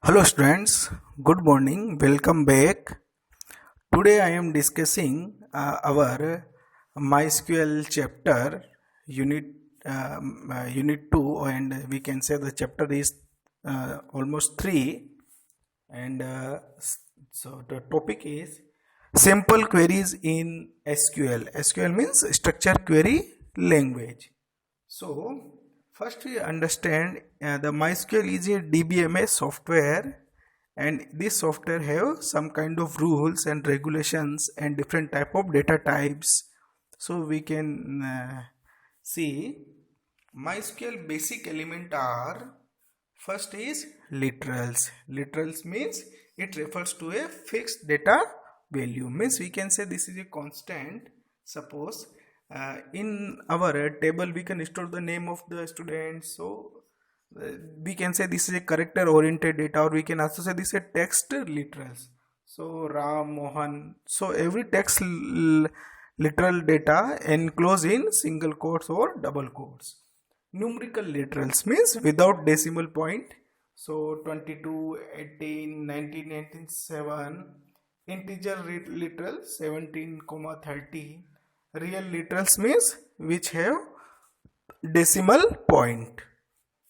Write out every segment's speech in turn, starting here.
Hello students, good morning, welcome back. Today I am discussing our MySQL chapter unit unit 2, and we can say the chapter is almost 3, and so the topic is simple queries in SQL. SQL means structure query language. So first we understand the MySQL is a DBMS software, and this software have some kind of rules and regulations and different type of data types. So we can see MySQL basic element are: first is literals. Literals means it refers to a fixed data value, means we can say this is a constant. Suppose in our table we can store the name of the student, so we can say this is a character oriented data, or we can also say this is a text literals. So Ram, Mohan, so every text literal data enclosed in single quotes or double quotes. Numerical literals means without decimal point, so 22, 18, 19, 19, 7. Integer literal 17, 30. Real literals means which have decimal point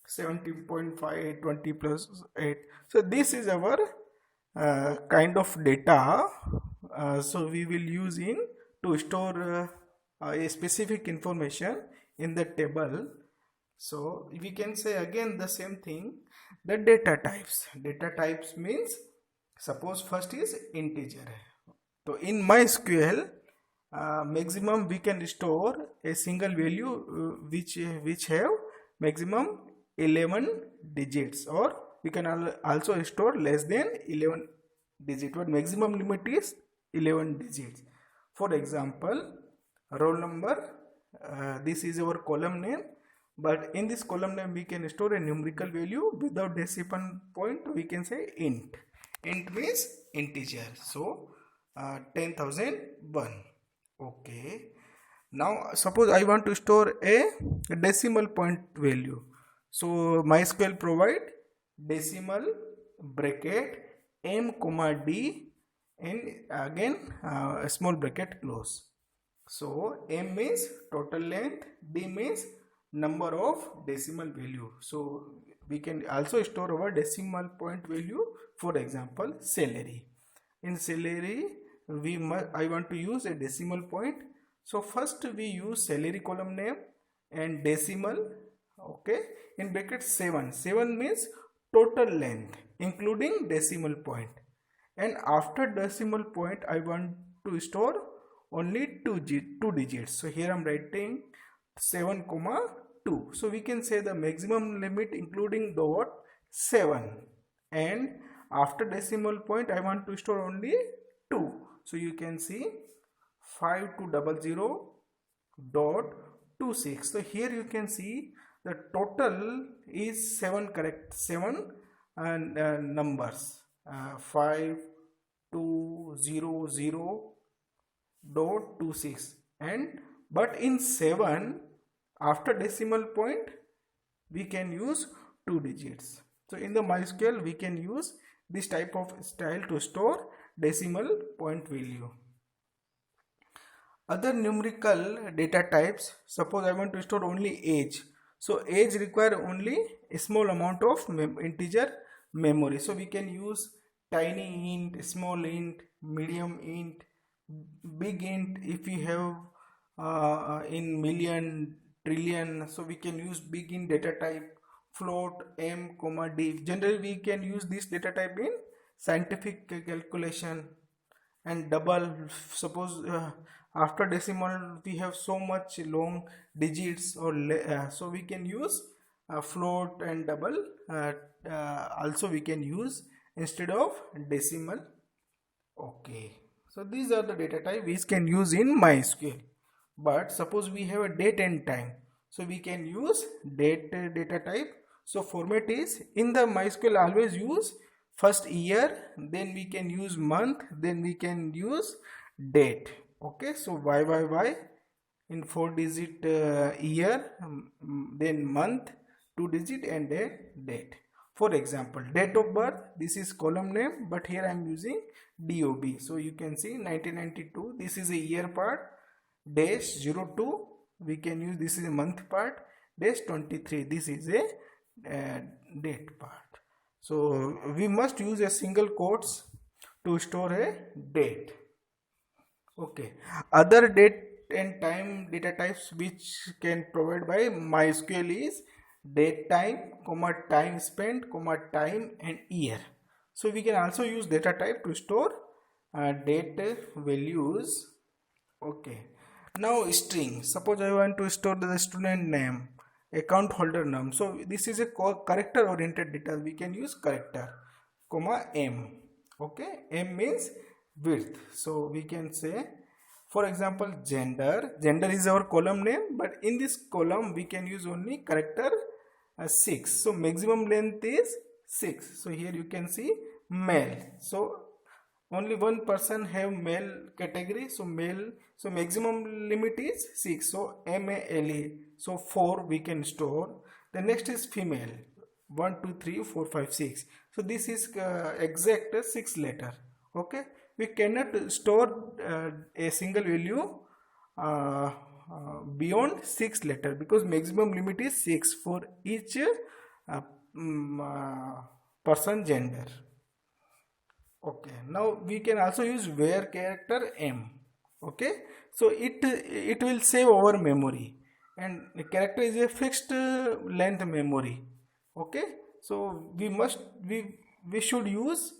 17.5, 20 plus 8. So this is our kind of data. So we will use in to store a specific information in the table. So we can say again the same thing, the data types. Data types means, suppose first is integer. So in MySQL maximum we can store a single value which have maximum 11 digits, or we can also store less than 11 digits, but maximum limit is 11 digits. For example, roll number, this is our column name, but in this column name we can store a numerical value without decimal point. We can say int. Int means integer, so 10,001. Okay, now suppose I want to store a decimal point value. So MySQL provide decimal bracket m comma d, and again a small bracket close. So m means total length, d means number of decimal value. So we can also store our decimal point value. For example, salary. In salary I want to use a decimal point. So first we use salary column name and decimal, okay, in bracket 7. 7 means total length including decimal point, and after decimal point I want to store only two digits. So here I'm writing 7, 2. So we can say the maximum limit including the what 7, and after decimal point I want to store only 2. So you can see 5200.26. So here you can see the total is 7 numbers, 5200.26, and but in 7 after decimal point we can use 2 digits. So in the MySQL we can use this type of style to store decimal point value. Other numerical data types, suppose I want to store only age. So age require only a small amount of integer memory. So we can use tiny int, small int, medium int, big int. If we have in million, trillion, so we can use big int data type. Float, m, d. Generally we can use this data type in scientific calculation. And double, suppose after decimal we have so much long digits, or so we can use float and double. Also we can use instead of decimal. Okay, so these are the data type we can use in MySQL. But suppose we have a date and time, so we can use date data type. So format is, in the MySQL always use first year, then we can use month, then we can use date. Okay, so YYY in 4-digit year, then month 2 digit, and a date. For example, date of birth, this is column name, but here I am using DOB. So you can see 1992, this is a year part, dash 02, we can use, this is a month part, dash 23, this is a date part. So we must use a single quotes to store a date. Okay, other date and time data types which can provide by MySQL is date time, comma time spent, comma time and year. So we can also use data type to store date values. Okay, now string, suppose I want to store the student name, account holder name. So this is a character oriented data, we can use character, comma m. Okay, m means width. So we can say, for example, gender is our column name, but in this column we can use only character 6. So maximum length is 6. So here you can see male. So only one person have male category. So male. So maximum limit is 6. So MALE. So 4 we can store. The next is female. 1, 2, 3, 4, 5, 6. So this is exact 6 letter. Okay. We cannot store a single value beyond 6 letter, because maximum limit is 6 for each person gender. Okay, now we can also use where character m. Okay, so it will save our memory, and the character is a fixed length memory. Okay, so we should use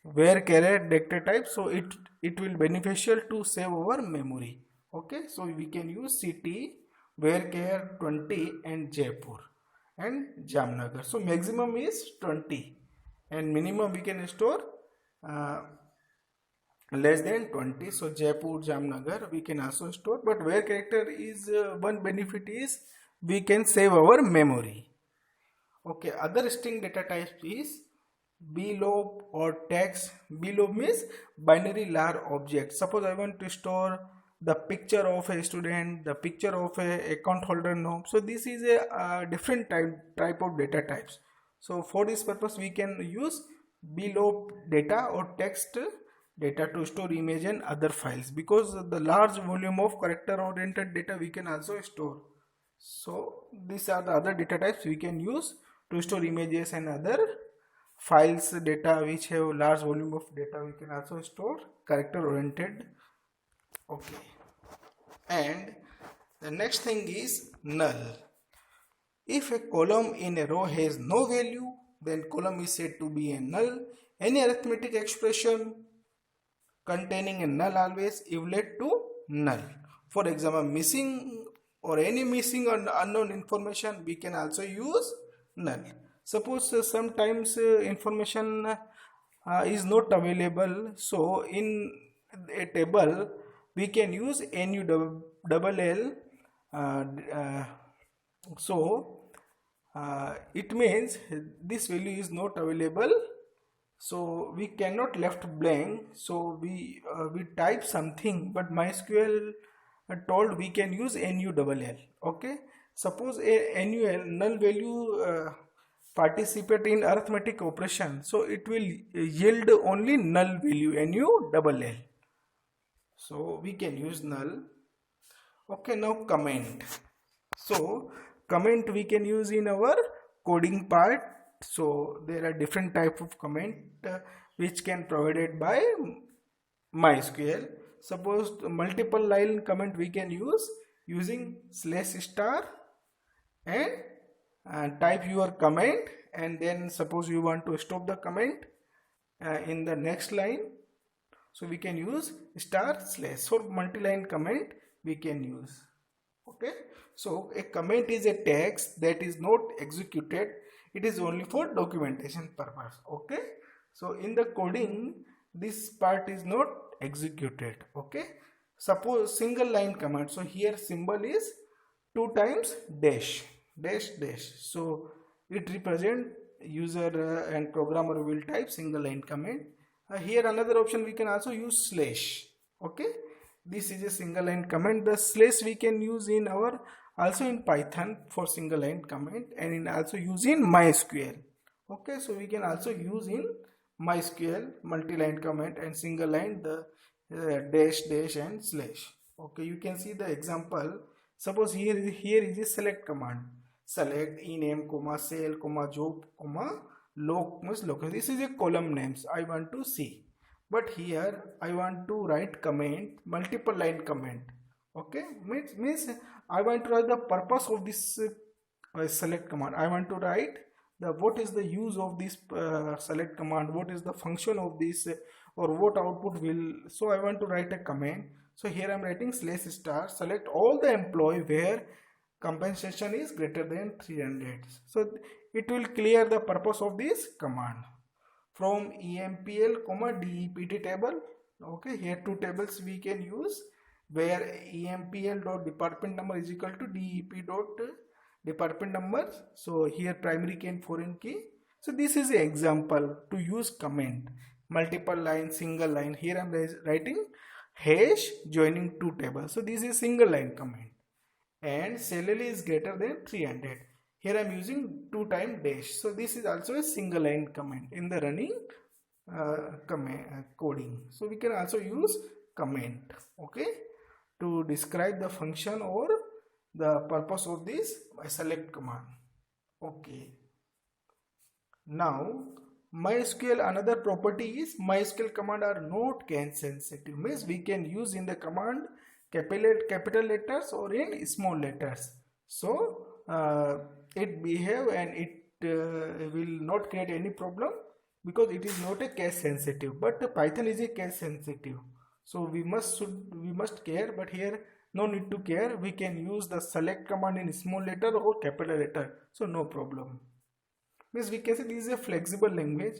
where character data type, so it will beneficial to save our memory. Okay, so we can use city, where care 20 and Jaipur and Jamnagar. So maximum is 20 and minimum we can store less than 20. So Jaipur, Jamnagar we can also store, but where character is one benefit is we can save our memory. Okay, other string data types is blob or text. Blob means binary large object. Suppose I want to store the picture of a student, the picture of a account holder name. So this is a different type of data types. So for this purpose we can use blob data or text data to store image and other files, because the large volume of character oriented data we can also store. So these are the other data types we can use to store images and other files data which have large volume of data. We can also store character oriented. Okay, and the next thing is null. If a column in a row has no value, then column is said to be a null. Any arithmetic expression containing a null always evaluate to null. For example, missing or any missing or unknown information, we can also use null. Suppose sometimes information is not available, so in a table we can use NULL. It means this value is not available, so we cannot left blank. So we type something, but MySQL told we can use NULL. Okay, suppose a null value participate in arithmetic operation, so it will yield only null value NULL. So we can use null. Okay, now comment. So comment we can use in our coding part. So there are different type of comment which can provided by MySQL. Suppose multiple line comment we can use using /* and type your comment, and then suppose you want to stop the comment in the next line, so we can use */. For multi-line comment we can use. Okay, so a comment is a text that is not executed, it is only for documentation purpose. Okay, so in the coding this part is not executed. Okay, suppose single line command, so here symbol is 2 times dash. So it represent user and programmer will type single line comment. Here another option we can also use /. Okay, this is a single line comment. The / we can use in our also in Python for single line comment, and in also use in MySQL. Okay, so we can also use in MySQL multi-line comment and single line the dash dash and slash. Okay, you can see the example. Suppose here is a select command. Select ename comma cell comma job comma loc means local. This is a column names I want to see. But here I want to write comment, multiple line comment. Okay, means I want to write the purpose of this select command. I want to write the what is the use of this select command, what is the function of this, or what output will. So I want to write a command. So here I'm writing slash star select all the employee where compensation is greater than 300. So it will clear the purpose of this command from EMPL comma DEPT table. Okay, here two tables we can use where EMPL dot department number is equal to DEP dot department number. So here primary key and foreign key. So this is an example to use comment, multiple line, single line. Here I'm writing hash joining two tables. So this is single line comment and salary is greater than 300. Here I am using 2 times dash. So this is also a single line comment in the running coding. So we can also use comment, okay, to describe the function or the purpose of this select command. Okay. Now MySQL another property is MySQL command are not case sensitive. Means we can use in the command capital letters or in small letters. So it behave and it will not create any problem because it is not a case sensitive. But Python is a case sensitive. So we must care. But here no need to care. We can use the select command in small letter or capital letter. So no problem. Means we can say this is a flexible language.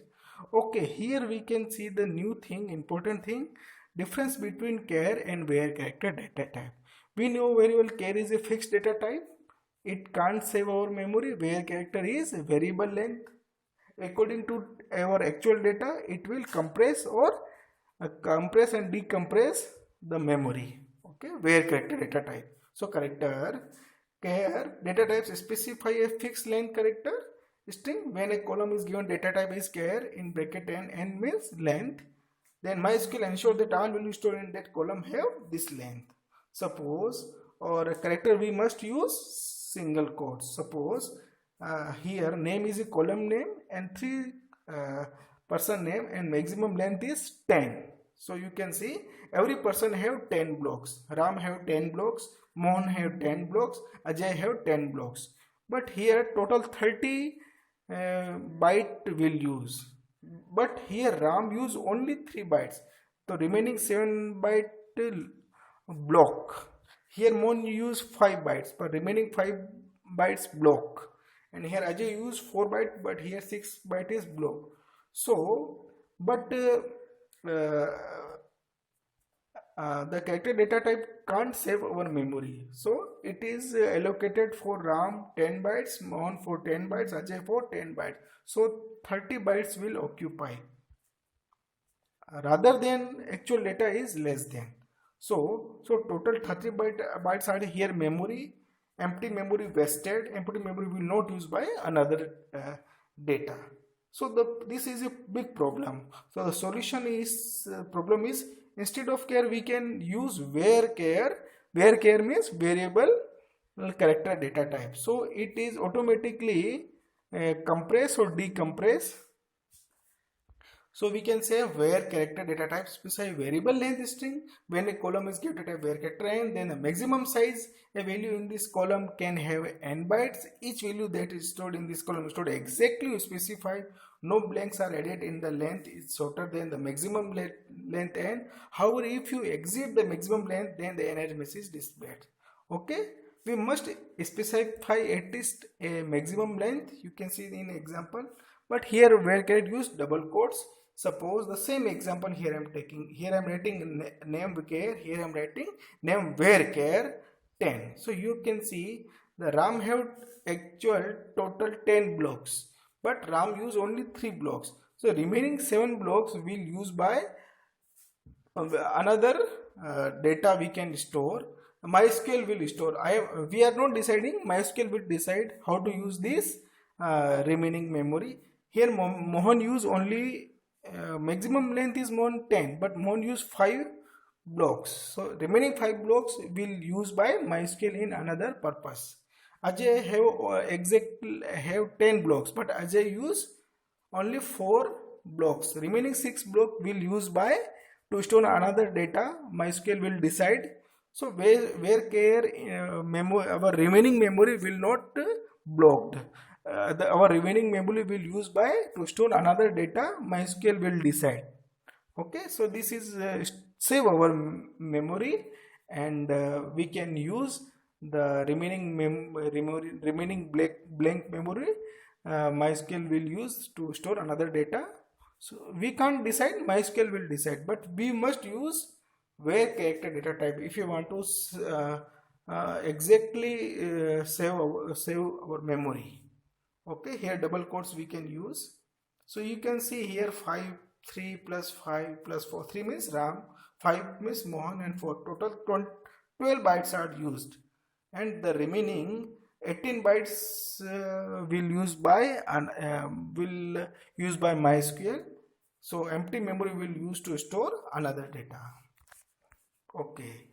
Okay, here we can see the new thing, important thing, difference between char and where character data type. We know very well char is a fixed data type. It can't save our memory. Where character is a variable length. According to our actual data, it will compress or compress and decompress the memory. Okay, where character data type. So character char data types specify a fixed length character string. When a column is given data type is char in bracket n means length, then MySQL ensure that all values stored in that column have this length. Suppose or a character we must use single quotes. Suppose here name is a column name and 3 person name and maximum length is 10. So you can see every person have 10 blocks. Ram have 10 blocks, Mohan have 10 blocks, Ajay have 10 blocks. But here total 30 byte will use. But here Ram use only 3 bytes. The remaining 7 byte block. Here Mohan use 5 bytes, but remaining 5 bytes block. And here Ajay use 4 byte, but here 6 byte is block. So, but the character data type can't save our memory. So it is allocated for Ram 10 bytes, Mohan for 10 bytes, Ajay for 10 bytes. So 30 bytes will occupy rather than actual data is less than. So total 30 bytes are here memory, empty memory wasted, empty memory will not used by another data. So this is a big problem. So the solution is problem is instead of char we can use where char. Where char means variable character data type. So it is automatically compress or decompress. So we can say where character data type specify variable length string. When a column is given type where character n, then the maximum size a value in this column can have n bytes. Each value that is stored in this column is stored exactly specified. No blanks are added in the length is shorter than the maximum length n. However, if you exceed the maximum length, then the error message is displayed. Okay, we must specify at least a maximum length. You can see in example. But here where can use double quotes. Suppose the same example here I am taking. Here I am writing name char. Here I am writing name where char 10. So you can see the Ram have actual total 10 blocks. But Ram use only 3 blocks. So remaining 7 blocks will use by another data we can store. MySQL will store. We are not deciding. MySQL will decide how to use this remaining memory. Here Mohan use only maximum length is Mohan 10, but Mohan use 5 blocks. So remaining 5 blocks will use by MySQL in another purpose. Ajay have 10 blocks, but Ajay use only 4 blocks. Remaining 6 blocks will use by to store another data. MySQL will decide. So where our remaining memory will not blocked. Our remaining memory will use by to store another data. MySQL will decide. Okay, so this is save our memory, and we can use the remaining blank memory. MySQL will use to store another data. So we can't decide, MySQL will decide, but we must use where character data type if you want to exactly save our memory. Okay, here double quotes we can use. So you can see here 5 3 plus 5 plus 4, 3 means Ram, 5 means Mohan, and 4, total 12 bytes are used, and the remaining 18 bytes will use by MySQL. So empty memory will use to store another data. Okay,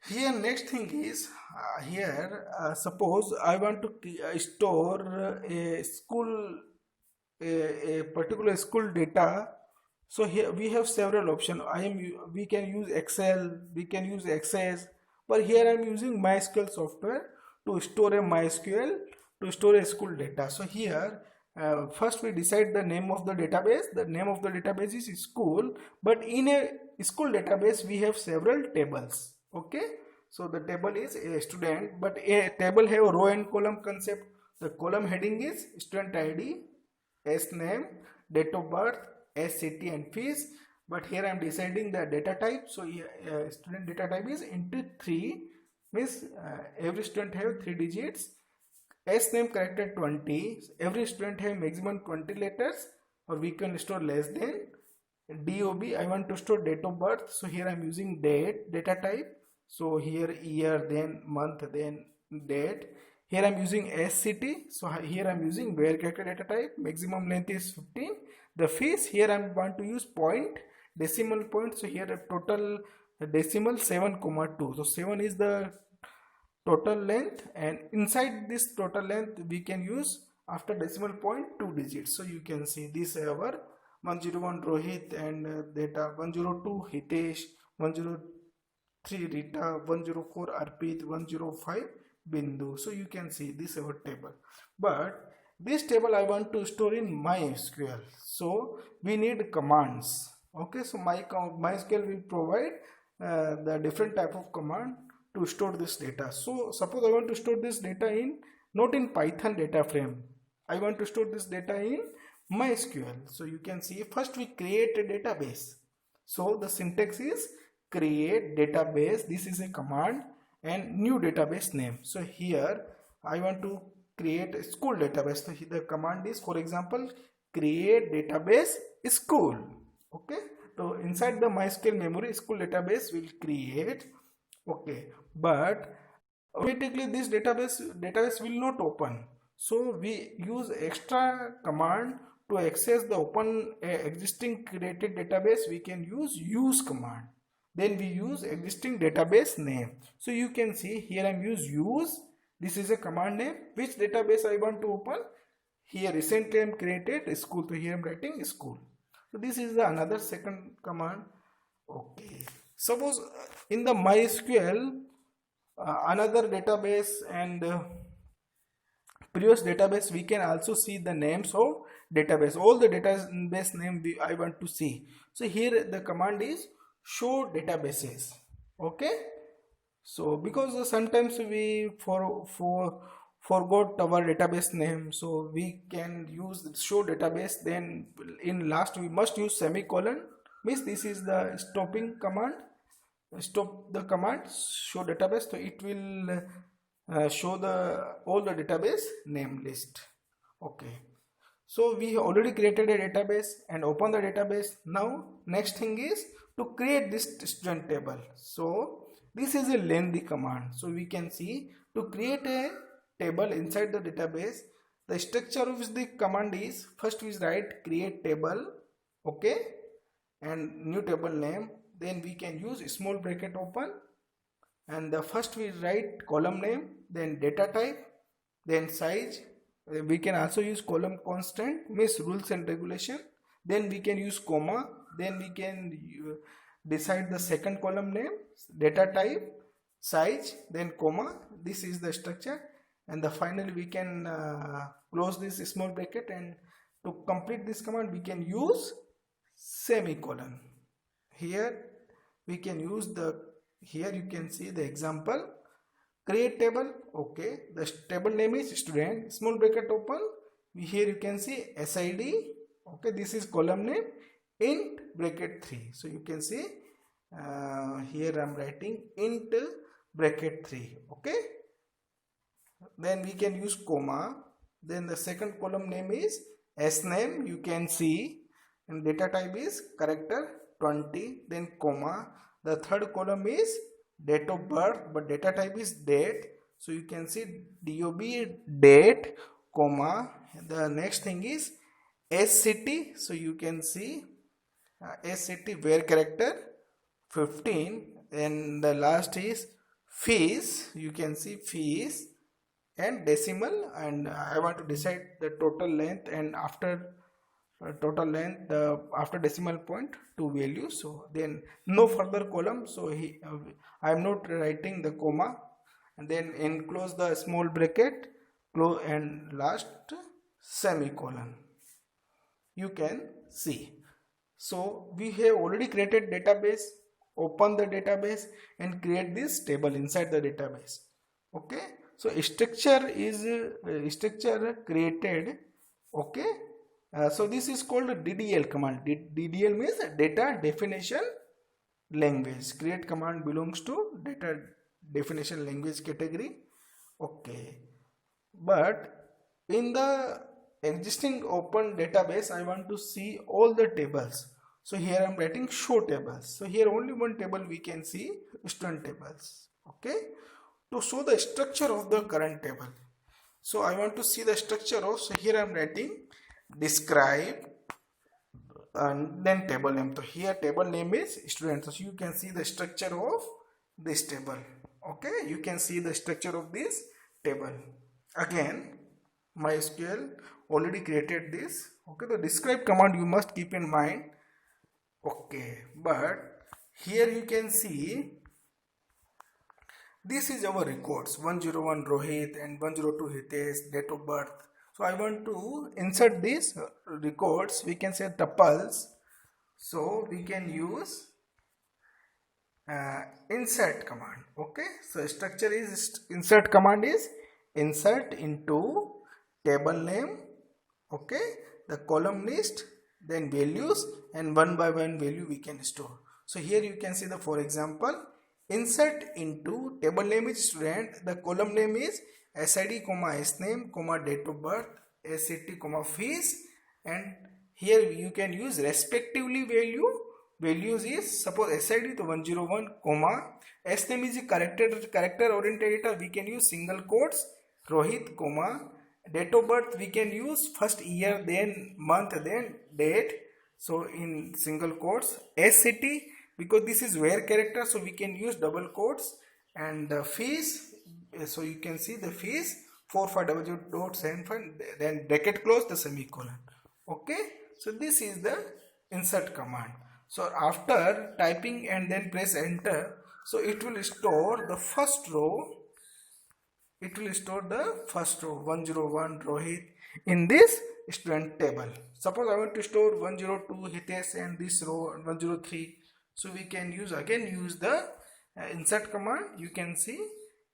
here next thing is suppose I want to store a particular school data. So here we have several options. We can use Excel, we can use Access, but here I am using MySQL software to store a school data. So here first we decide the name of the database. The name of the database is school, but in a school database we have several tables. Okay, so the table is a student, but a table have row and column concept. The column heading is student ID, S name, date of birth, S city, and fees. But here I am deciding the data type. So student data type is into 3, means every student have 3 digits. S name character 20. Every student have maximum 20 letters, or we can store less than. DOB, I want to store date of birth. So here I am using date data type. So here year, then month, then date. Here I am using SCT. So here I am using where character data type. Maximum length is 15. The fees, here I want to use point, decimal point. So here a total decimal 7,2. So 7 is the total length, and inside this total length we can use after decimal point 2 digits. So you can see this our 101 Rohit, and data 102 Hitesh, 103 Rita, 104 Arpit, 105 Bindu. So you can see this our table, but this table I want to store in MySQL. So we need commands. Okay, so MySQL will provide the different type of command to store this data. So suppose I want to store this data in not in Python data frame. I want to store this data in MySQL. So you can see first we create a database. So the syntax is create database. This is a command, and new database name. So here I want to create a school database. So the command is, for example, create database school. Okay, so inside the MySQL memory, school database will create. Okay, but automatically this database will not open. So we use extra command to access the open existing created database. We can use command. Then we use existing database name. So you can see here I am use. This is a command name. Which database I want to open? Here recently I am created school. So here I am writing school. So this is another second command. Okay. Suppose in the MySQL another database and previous database, we can also see the names of database. All the database name I want to see. So here the command is show databases. Okay, so because sometimes we forgot our database name, so we can use show database. Then in last we must use semicolon, means this is the stopping command. Stop the command show database, so it will show all the database name list. Okay, so we already created a database and open the database. Now next thing is to create this student table. So this is a lengthy command. So we can see to create a table inside the database, The structure of the command is, first we write create table, okay, and new table name. Then we can use small bracket open, and the first we write column name, then data type, then size. We can also use column constant, means rules and regulation. Then we can use comma. Then we can decide the second column name, data type, size, then comma. This is the structure, and the finally we can close this small bracket, and to complete this command we can use semicolon. Here we can use the, here you can see the example, create table, okay, the table name is student, small bracket open, here you can see SID, okay, this is column name, int bracket 3. So you can see here I am writing int bracket 3, okay. Then we can use comma. Then the second column name is sname, you can see, and data type is character 20, then comma. The third column is date of birth, but data type is date, so you can see DOB date, comma. The next thing is SCT, so you can see SCT where character 15, and the last is fees, you can see fees, and decimal, and I want to decide the total length, and after total length, after decimal point, 2 values. So then no further column, so I am not writing the comma, and then enclose the small bracket, close, and last semicolon. You can see. So we have already created database, open the database and create this table inside the database, okay. So structure is structure created, okay. So this is called DDL command. DDL means data definition language. Create command belongs to data definition language category, okay. But in the existing open database, I want to see all the tables. So here I am writing show tables. So here only one table we can see, student tables, okay. To show the structure of the current table, so I want to see the structure of, so here I am writing describe and then table name. So here table name is student, so you can see the structure of this table, okay. You can see the structure of this table. Again, MySQL already created this, okay. The describe command you must keep in mind, okay. But here you can see this is our records, 101 Rohit and 102 Hitesh, date of birth. So I want to insert these records, we can say tuples. So we can use insert command, okay. So structure is, insert command is insert into table name, okay, the column list, then values, and one by one value we can store. So here you can see the, for example, insert into table name is student, the column name is SID, sname, date of birth, SCT, fees, and here you can use respectively values is, suppose SID to 101, sname is a character oriented data, we can use single quotes, Rohit, date of birth we can use first year, then month, then date, so in single quotes, SCT because this is where character, so we can use double quotes, and the fees, so you can see the fees 4500.75, then bracket close, the semicolon, okay. So this is the insert command. So after typing and then press enter, so it will store the first row, 101 Rohit in this student table. Suppose I want to store 102 Hitesh and this row 103, so we can use the insert command. You can see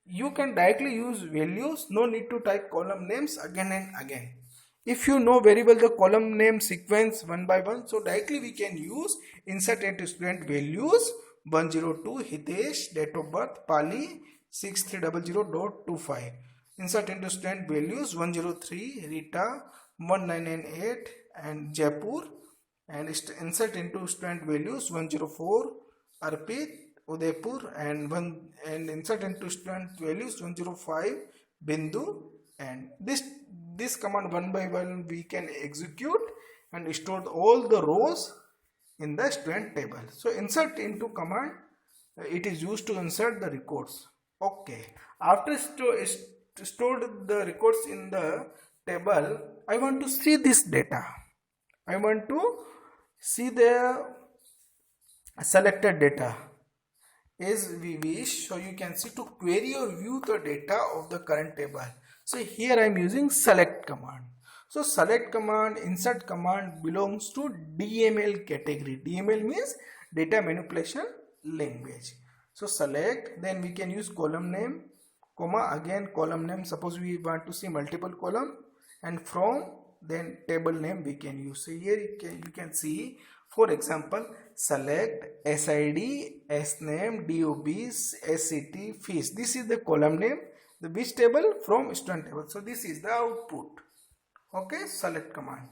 you can directly use values, no need to type column names again and again. If you know very well the column name sequence one by one, so directly we can use insert into student values 102 Hitesh, date of birth Pali 6300.25, insert into student values 103 Rita 1998 and Jaipur, and insert into student values 104 Arpit Udaipur, and insert into student values 105 Bindu and this command one by one we can execute and store all the rows in the student table. So insert into command, it is used to insert the records. Okay, after stored the records in the table, I want to see this data. I want to see the selected data as we wish. So you can see to query or view the data of the current table. So here I am using select command. So select command, insert command belongs to DML category. DML means data manipulation language. So select, then we can use column name, comma, again column name. Suppose we want to see multiple column, and from, then table name we can use. So here you can see, for example, select SID, SNAME, DOBs, SCT, fees. This is the column name, the which table? From student table. So this is the output. Okay, select command.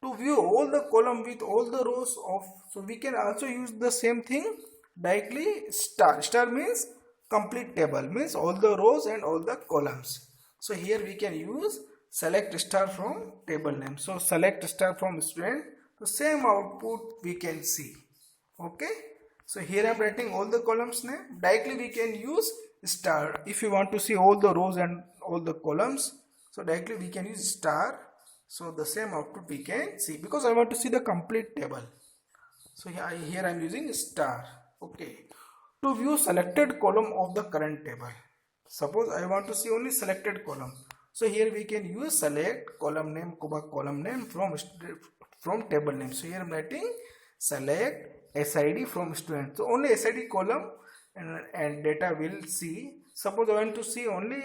To view all the column with all the rows of, so we can also use the same thing directly. Star. Star means complete table, means all the rows and all the columns. So here we can use select star from table name. So select star from student, the same output we can see. Okay, so here I am writing all the columns name. Directly we can use star if you want to see all the rows and all the columns. So directly we can use star. So the same output we can see, because I want to see the complete table. So here I am using star. Okay, to view selected column of the current table. Suppose I want to see only selected column. So here we can use select column name, column name from table name. So here I am writing select SID from student. So only SID column and data will see. Suppose I want to see only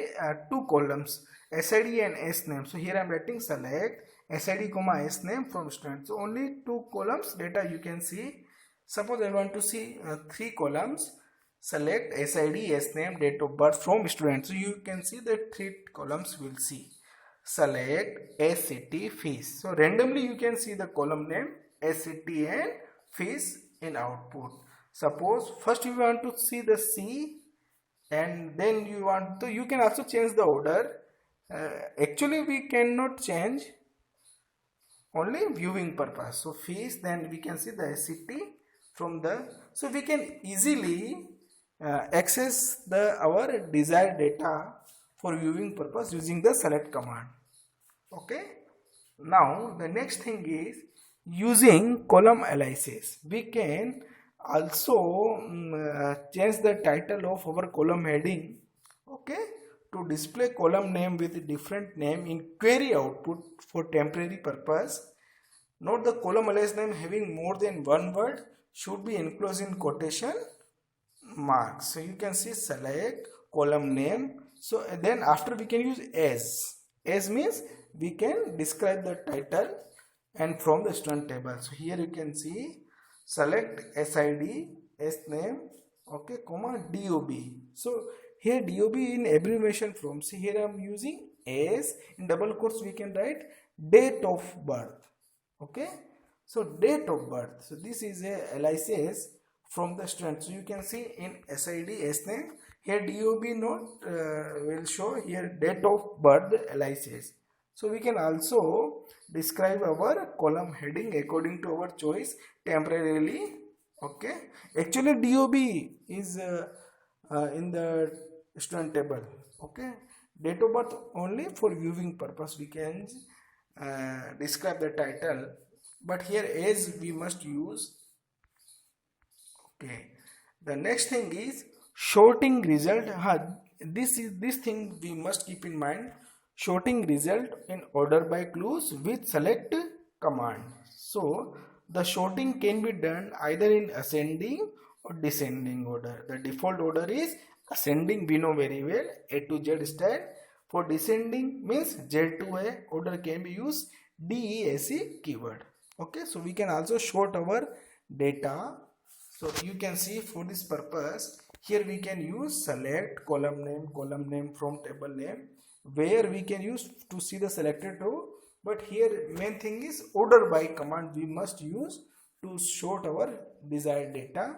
two columns, SID and SNAME. So here I am writing select SID, SNAME from student. So only two columns data you can see. Suppose I want to see three columns, select SID, SNAME, date of birth from student. So you can see that three columns will see. Select SCT, fees. So randomly you can see the column name SCT and fees in output. Suppose first you want to see the C, and then you can also change the order. Actually we cannot change, only viewing purpose. So fees, then we can see the SCT from the, so we can easily access our desired data for viewing purpose using the select command. Okay, now the next thing is using column aliases. We can also change the title of our column heading, okay, to display column name with different name in query output for temporary purpose. Note the column alias name having more than one word should be enclosed in quotation marks. So you can see select column name. So then after we can use as means we can describe the title and from the student table. So here you can see select SID, SNAME, okay, DOB. So here DOB in abbreviation from, see here I am using as, in double quotes we can write date of birth. Okay, so date of birth. So this is a aliases from the student. So you can see in SID, SNAME, here DOB note will show here date of birth aliases. So we can also describe our column heading according to our choice temporarily. Okay, actually DOB is in the student table. Okay, date of birth only for viewing purpose we can describe the title, but here as we must use. Okay, the next thing is sorting result. This thing we must keep in mind. Sorting result in order by clues with select command. So the sorting can be done either in ascending or descending order. The default order is ascending, we know very well, A to Z style. For descending means Z to A, order can be used DESC keyword. Okay, so we can also sort our data. So you can see for this purpose, here we can use select column name from table name, where we can use to see the selected row. But here main thing is order by command we must use to sort our desired data.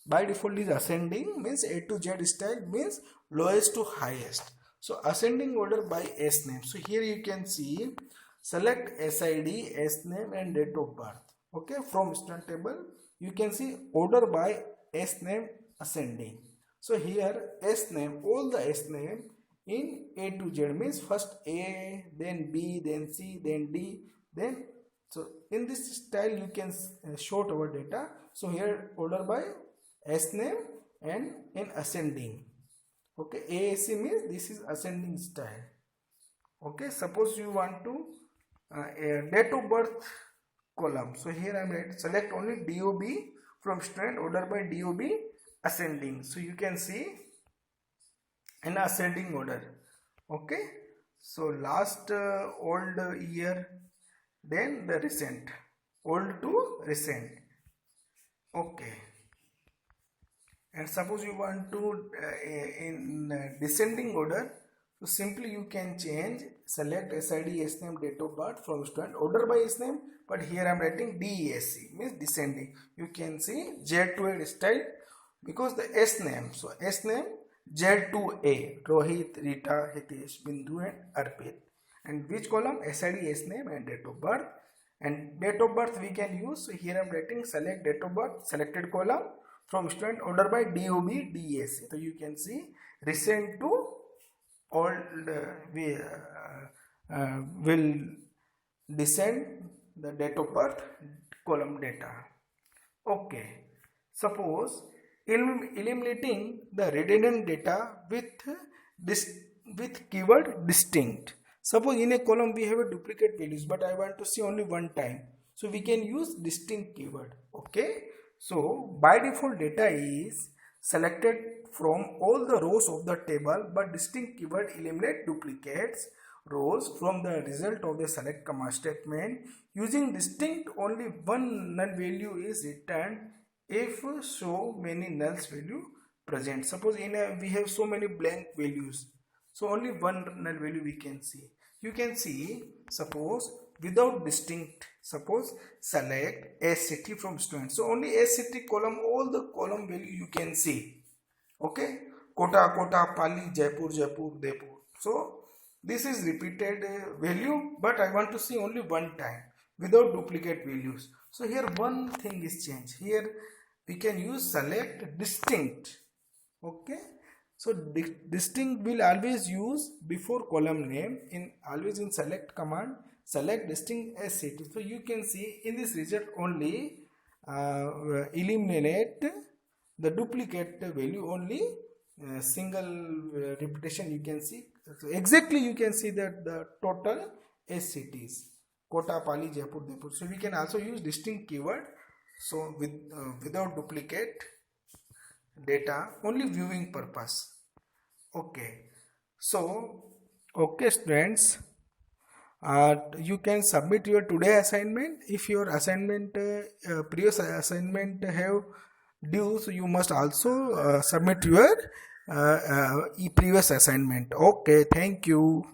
By default is ascending, means A to Z style, means lowest to highest. So ascending order by S name. So here you can see select SID, S name and date of birth. Okay, from student table you can see order by S name ascending. So here S name, all the S name in A to Z means first A, then B, then C, then D, then so in this style you can sort our data. So here order by S name and in ascending. Okay, AAC means this is ascending style. Okay, suppose you want to date of birth column. So here I am select only DOB from student, order by DOB ascending. So you can see in ascending order. Okay, so last old year, then the recent, old to recent. Okay, and suppose you want to in descending order, so simply you can change, select SID, S name, date of birth from student, order by S name, but here I am writing DESC means descending. You can see Z to A style because the S name, so S name Z to A, Rohit, Rita, Hitesh, Bindu and Arpit. And which column? SID, S name and date of birth. And date of birth we can use, so here I am writing select date of birth, selected column from student, order by DOB, DESC. So you can see recent to old we will descend the date of birth column data. Okay, suppose eliminating the redundant data with keyword distinct. Suppose in a column we have a duplicate values, but I want to see only one time, so we can use distinct keyword. Okay, so by default data is selected from all the rows of the table, but distinct keyword eliminate duplicates rows from the result of the select command statement. Using distinct, only one null value is returned if so many nulls value present. Suppose in a we have so many blank values, so only one null value we can see. You can see, suppose without distinct, suppose select S city from student, so only S city column, all the column value you can see. Okay, Kota, Kota, Pali, Jaipur, Jaipur, Depur. So this is repeated value, but I want to see only one time without duplicate values. So here one thing is changed. Here we can use select distinct. Okay, so distinct will always use before column name, in always in select command, select distinct as city. So you can see in this result only eliminate the duplicate value, only single repetition you can see. So exactly you can see that the total S cities, Kota, Pali, Jaipur, Depur. So we can also use distinct keyword, so with without duplicate data, only viewing purpose. Okay, so okay students, you can submit your today assignment. If your assignment previous assignment have due, so you must also submit your previous assignment. Okay, thank you.